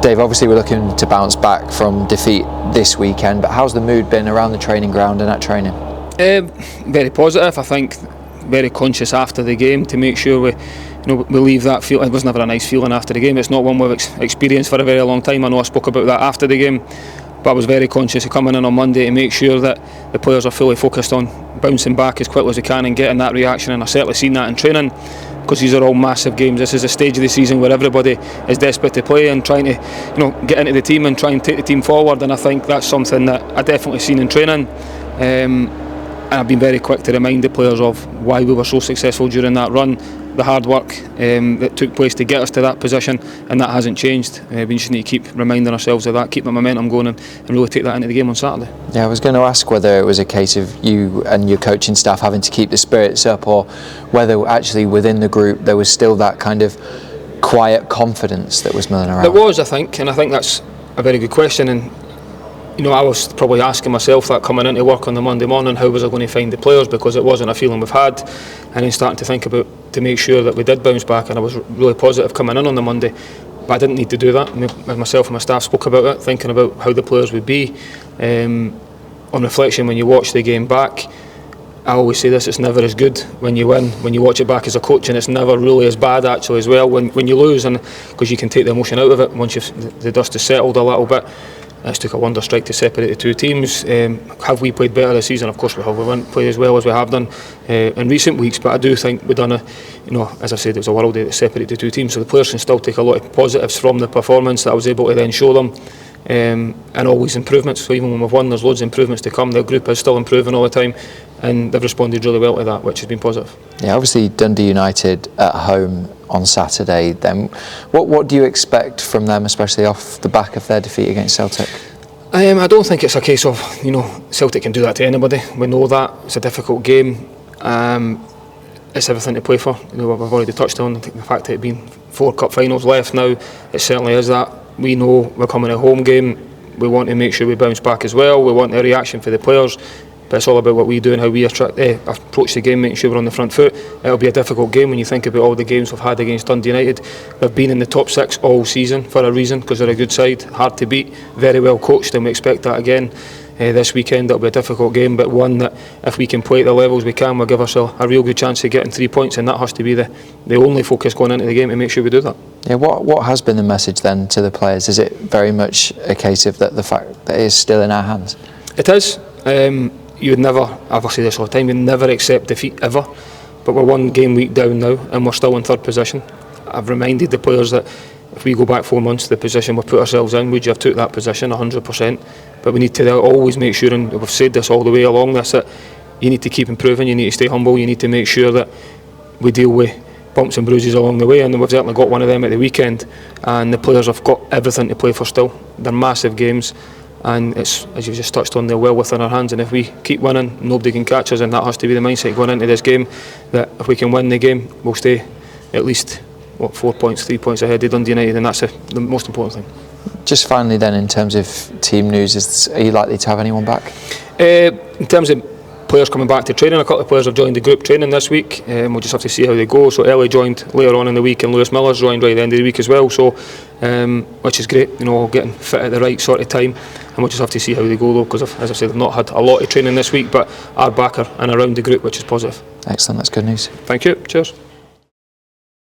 Dave, obviously we're looking to bounce back from defeat this weekend, but how's the mood been around the training ground and at training? Very positive. I think very conscious after the game to make sure we leave that feel. It was never a nice feeling after the game. It's not one we've experienced for a very long time. I know I spoke about that after the game, but I was very conscious of coming in on Monday to make sure that the players are fully focused on bouncing back as quickly as they can and getting that reaction, and I've certainly seen that in training, because these are all massive games. This is a stage of the season where everybody is desperate to play and trying to get into the team and try and take the team forward, and I think that's something that I definitely seen in training, and I've been very quick to remind the players of why we were so successful during that run, the hard work that took place to get us to that position, and that hasn't changed. We just need to keep reminding ourselves of that, keep the momentum going, and really take that into the game on Saturday. Yeah, I was going to ask whether it was a case of you and your coaching staff having to keep the spirits up, or whether actually within the group there was still that kind of quiet confidence that was milling around. There was, I think, and I think that's a very good question, and I was probably asking myself that coming into work on the Monday morning, how was I going to find the players, because it wasn't a feeling we've had, and then starting to think about to make sure that we did bounce back, and I was really positive coming in on the Monday, but I didn't need to do that. Myself and my staff spoke about it, thinking about how the players would be. On reflection, when you watch the game back, I always say this, it's never as good when you win. When you watch it back as a coach, and it's never really as bad actually as well when you lose, and because you can take the emotion out of it once the dust has settled a little bit. It's took a wonder strike to separate the two teams. Have we played better this season? Of course we have. We won't play as well as we have done in recent weeks, but I do think we've done as I said, it was a worldie to separate the two teams, so the players can still take a lot of positives from the performance that I was able to then show them, and always improvements. So even when we've won, there's loads of improvements to come. The group is still improving all the time, and they've responded really well to that, which has been positive. Yeah, obviously Dundee United at home on Saturday. Then, what do you expect from them, especially off the back of their defeat against Celtic? I don't think it's a case of Celtic can do that to anybody. We know that it's a difficult game. It's everything to play for. We've already touched on the fact that it's been 4 cup finals left now. It certainly is that. We know we're coming a home game. We want to make sure we bounce back as well. We want a reaction for the players. But it's all about what we do and how we approach the game, making sure we're on the front foot. It'll be a difficult game when you think about all the games we've had against Dundee United. They've been in the top 6 all season for a reason, because they're a good side, hard to beat, very well coached, and we expect that again this weekend. It'll be a difficult game, but one that if we can play at the levels we can, we'll give ourselves a real good chance of getting 3 points, and that has to be the only focus going into the game, to make sure we do that. Yeah, what has been the message then to the players? Is it very much a case of the fact that it is still in our hands? It is. You would never, I've said this all the time, you'd never accept defeat ever, but we're 1 game week down now and we're still in 3rd position. I've reminded the players that if we go back 4 months, the position we've put ourselves in, would you have took that position 100%? But we need to always make sure, and we've said this all the way along this, that you need to keep improving, you need to stay humble, you need to make sure that we deal with bumps and bruises along the way, and we've certainly got one of them at the weekend, and the players have got everything to play for still. They're massive games, and it's, as you've just touched on, they're well within our hands, and if we keep winning, nobody can catch us, and that has to be the mindset going into this game, that if we can win the game, we'll stay at least 4 points, 3 points ahead of Dundee United, and that's the most important thing. Just finally then, in terms of team news, are you likely to have anyone back? In terms of players coming back to training, a couple of players have joined the group training this week. We'll just have to see how they go. So Ellie joined later on in the week, and Lewis Miller's joined right at the end of the week as well, so which is great, getting fit at the right sort of time, and we'll just have to see how they go though, because as I said, they've not had a lot of training this week, but are back and around the group, which is positive. Excellent, that's good news. Thank you, cheers.